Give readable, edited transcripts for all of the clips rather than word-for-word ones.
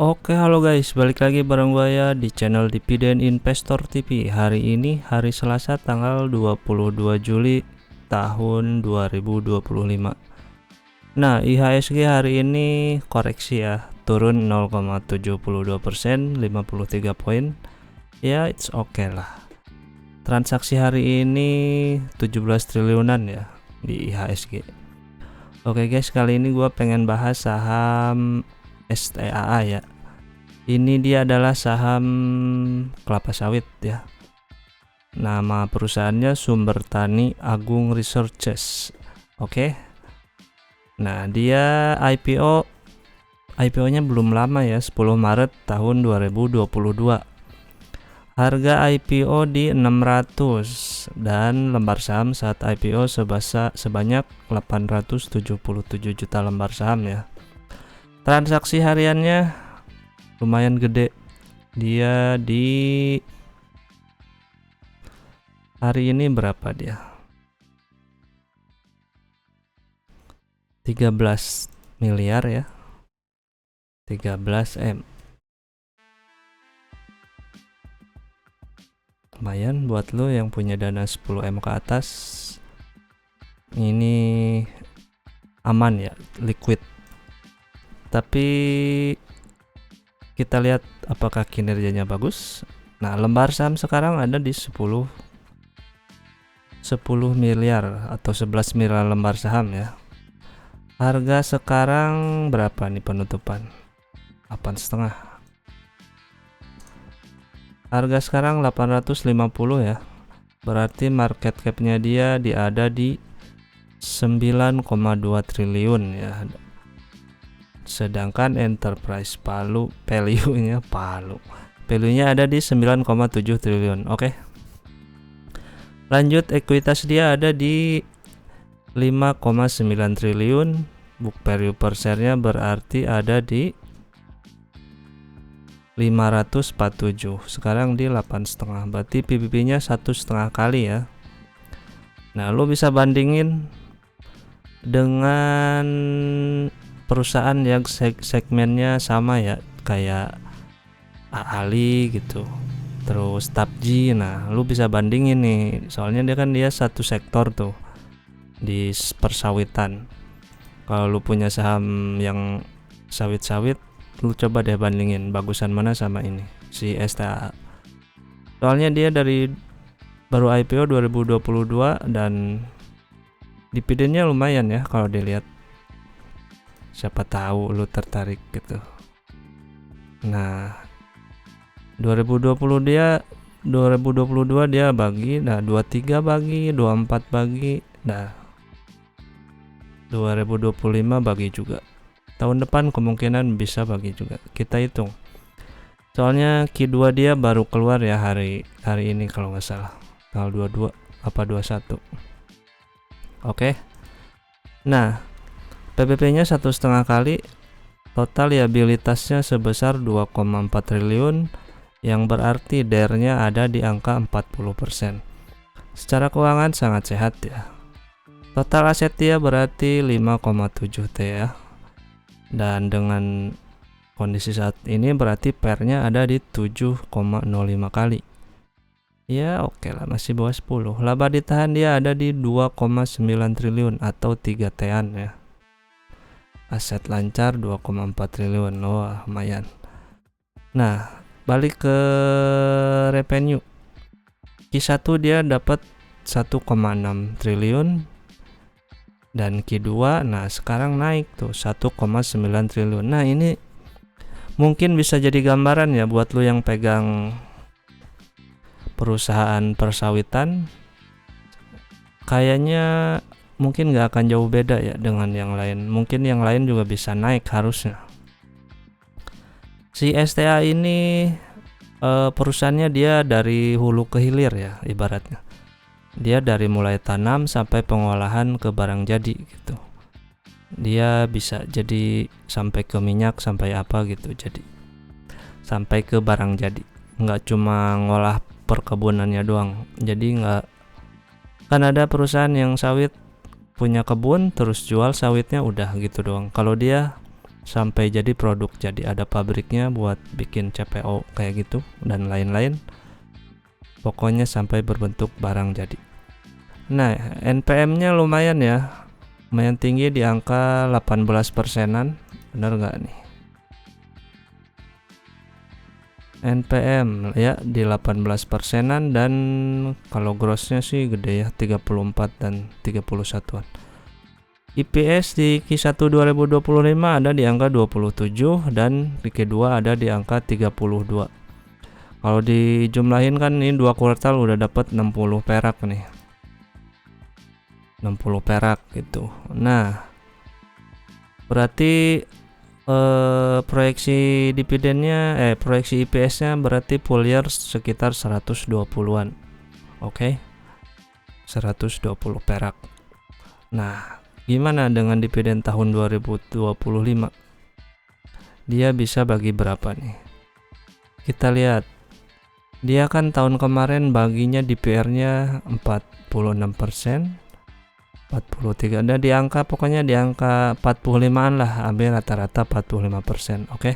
Oke, halo guys, balik lagi bareng gua ya di channel Dividen Investor TV. Hari ini hari Selasa tanggal 22 Juli tahun 2025. Nah, IHSG hari ini koreksi ya, turun 0,72%, 53 poin. Ya, it's okay lah. Transaksi hari ini 17 triliunan ya di IHSG. Oke guys, kali ini gua pengen bahas saham STAA ya. Ini dia adalah saham kelapa sawit ya. Nama perusahaannya Sumber Tani Agung Resources. Oke. Nah, dia IPO-nya belum lama ya, 10 Maret tahun 2022. Harga IPO di 600 dan lembar saham saat IPO sebanyak 877 juta lembar saham ya. Transaksi hariannya lumayan gede. Dia di hari ini berapa dia? 13 miliar ya. 13 M. Lumayan buat lo yang punya dana 10 M ke atas. Ini aman ya, liquid. Tapi kita lihat apakah kinerjanya bagus. Nah, lembar saham sekarang ada di 10 miliar atau 11 miliar lembar saham ya. Harga sekarang berapa nih penutupan? 8,5. Harga sekarang 850 ya. Berarti market cap-nya dia ada di 9,2 triliun ya. Sedangkan enterprise value-nya ada di 9,7 triliun. Oke. Lanjut, ekuitas dia ada di 5,9 triliun. Book value per share-nya berarti ada di 547. Sekarang di 8,5. Berarti PBB-nya 1,5 kali ya. Nah, lo bisa bandingin dengan perusahaan yang segmennya sama ya, kayak Ali gitu, terus Tapji. Nah, lu bisa bandingin nih, soalnya dia satu sektor tuh di persawitan. Kalau lu punya saham yang sawit-sawit, lu coba deh bandingin bagusan mana sama ini si STA. Soalnya dia dari baru IPO 2022 dan dividennya lumayan ya kalau dilihat. Siapa tahu lu tertarik gitu. Nah, 2022 dia bagi, nah 23 bagi, 24 bagi, nah 2025 bagi juga. Tahun depan kemungkinan bisa bagi juga. Kita hitung. Soalnya Q2 dia baru keluar ya hari ini kalau nggak salah. Tanggal 22 apa 21. Oke. Nah, PBB-nya 1,5 kali, total liabilitasnya sebesar 2,4 triliun, yang berarti DER-nya ada di angka 40%. Secara keuangan sangat sehat ya. Total aset dia berarti 5,7 T ya. Dan dengan kondisi saat ini berarti PER-nya ada di 7,05 kali. Ya oke lah, masih bawah 10. Laba ditahan dia ada di 2,9 triliun atau 3 T-an ya. Aset lancar 2,4 triliun. Wah, lumayan. Nah, balik ke revenue. Q1 dia dapat 1,6 triliun dan Q2 nah sekarang naik tuh 1,9 triliun. Nah, ini mungkin bisa jadi gambaran ya buat lu yang pegang perusahaan persawitan. Kayaknya mungkin gak akan jauh beda ya dengan yang lain. Mungkin yang lain juga bisa naik harusnya. Si STA ini perusahaannya dia dari hulu ke hilir ya ibaratnya. Dia dari mulai tanam sampai pengolahan ke barang jadi gitu. Dia bisa jadi sampai ke minyak, sampai apa gitu, jadi sampai ke barang jadi. Nggak cuma ngolah perkebunannya doang. Jadi nggak, kan ada perusahaan yang sawit punya kebun terus jual sawitnya udah gitu doang. Kalau dia sampai jadi produk, jadi ada pabriknya buat bikin CPO kayak gitu dan lain-lain, pokoknya sampai berbentuk barang jadi. Nah, NPM nya lumayan ya, lumayan tinggi di angka 18%-an, bener nggak nih? NPM ya di 18%-an, dan kalau grossnya sih gede ya, 34 dan 31-an. EPS di Q1 2025 ada di angka 27 dan di Q2 ada di angka 32. Kalau dijumlahin kan ini 2 kuartal udah dapat 60 perak nih. 60 perak gitu. Nah, berarti proyeksi dividennya proyeksi EPS-nya berarti full year sekitar 120-an. Oke. 120 perak. Nah, gimana dengan dividen tahun 2025? Dia bisa bagi berapa nih? Kita lihat. Dia kan tahun kemarin baginya DPR-nya 46%, 43, dan di angka pokoknya di angka 45-an lah, ambil rata-rata 45%, oke?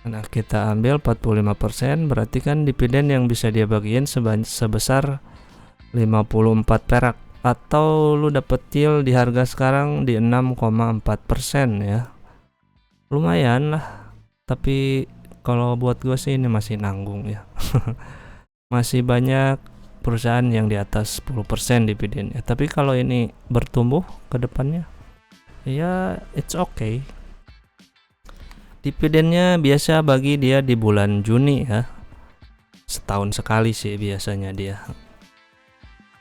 Nah, kita ambil 45%, berarti kan dividen yang bisa dia bagiin sebesar 54 perak, atau lu dapet yield di harga sekarang di 6,4% ya. Lumayan lah, tapi kalau buat gue sih ini masih nanggung ya. Masih banyak perusahaan yang di atas 10% dividennya. Tapi kalau ini bertumbuh ke depannya, ya it's okay. Dividennya biasa bagi dia di bulan Juni ya. Setahun sekali sih biasanya dia.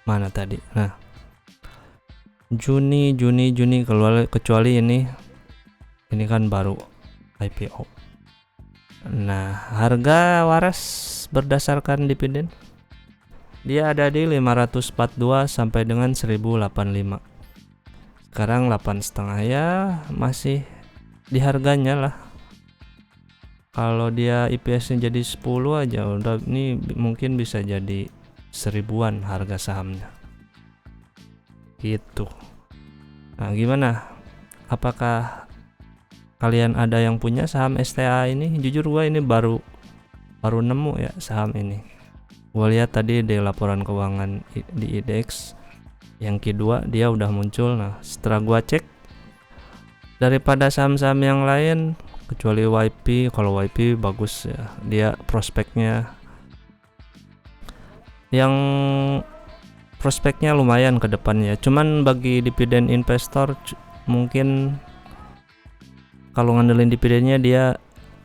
Mana tadi? Nah, Juni kecuali ini kan baru IPO. Nah, harga waras berdasarkan dividen dia ada di 542 sampai dengan 1085. Sekarang 8,5 ya, masih di harganya lah. Kalau dia EPS-nya jadi 10 aja udah, ini mungkin bisa jadi 1000-an harga sahamnya. Gitu. Nah, gimana? Apakah kalian ada yang punya saham STA ini? Jujur gua ini baru nemu ya saham ini. Gua lihat tadi di laporan keuangan di IDX yang kedua dia udah muncul. Nah, setelah gua cek, daripada saham-saham yang lain kecuali YP, kalau YP bagus ya, dia prospeknya lumayan ke depannya. Cuman bagi dividen investor mungkin kalau ngandelin dividennya dia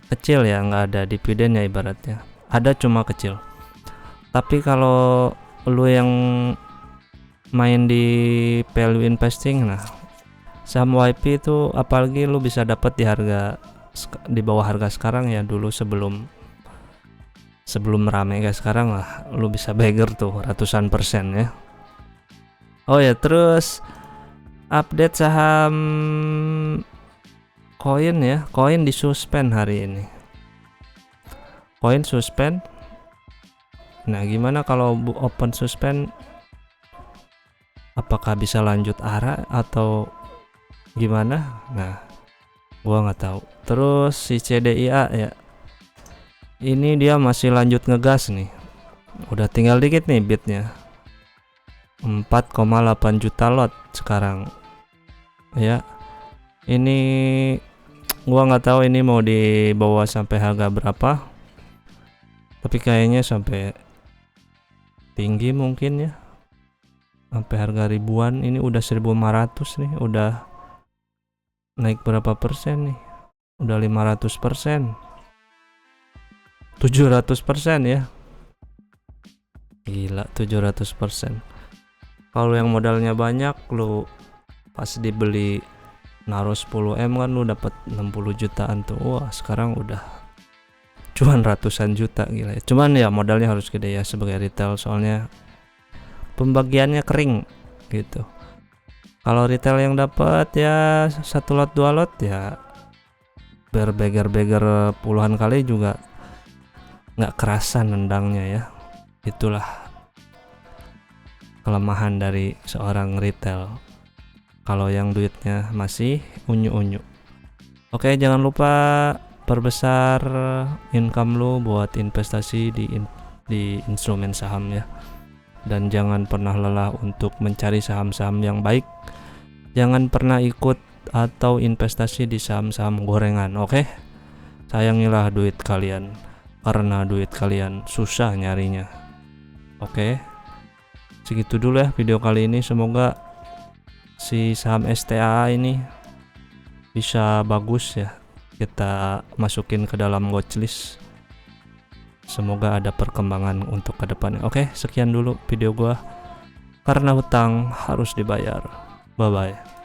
kecil ya, nggak ada dividennya ibaratnya, ada cuma kecil. Tapi kalau lu yang main di value investing, nah saham YP itu apalagi lu bisa dapat di harga di bawah harga sekarang ya. Dulu sebelum rame kayak sekarang lah, lu bisa bagger tuh ratusan persen ya. Oh ya, terus update saham koin ya, koin disuspend hari ini. Koin suspend. Nah, gimana kalau open suspend? Apakah bisa lanjut arah atau gimana? Nah, gua nggak tahu. Terus si CDIA ya, ini dia masih lanjut ngegas nih. Udah tinggal dikit nih bitnya. 4,8 juta lot sekarang. Ya. Ini gua nggak tahu ini mau dibawa sampai harga berapa. Tapi kayaknya sampai tinggi mungkin ya. Sampai harga ribuan. Ini udah 1.500 nih, udah naik berapa persen nih? Udah 500%. 700% ya. Gila, 700%. Kalau yang modalnya banyak, lu pas dibeli naruh 10M kan lu dapat 60 jutaan tuh. Wah, sekarang udah cuman ratusan juta, gila ya. Cuman ya modalnya harus gede ya sebagai retail, soalnya pembagiannya kering gitu. Kalau retail yang dapat ya 1 lot 2 lot ya berbeger puluhan kali juga nggak kerasa nendangnya ya. Itulah kelemahan dari seorang retail kalau yang duitnya masih unyu-unyu. Oke, jangan lupa perbesar income lu buat investasi di instrumen saham ya. Dan jangan pernah lelah untuk mencari saham-saham yang baik. Jangan pernah ikut atau investasi di saham-saham gorengan, oke? Sayangilah duit kalian, karena duit kalian susah nyarinya. Oke, segitu dulu ya video kali ini. Semoga si saham STAA ini bisa bagus ya, kita masukin ke dalam watchlist. Semoga ada perkembangan untuk kedepannya. Oke, sekian dulu video gua, karena hutang harus dibayar. Bye bye.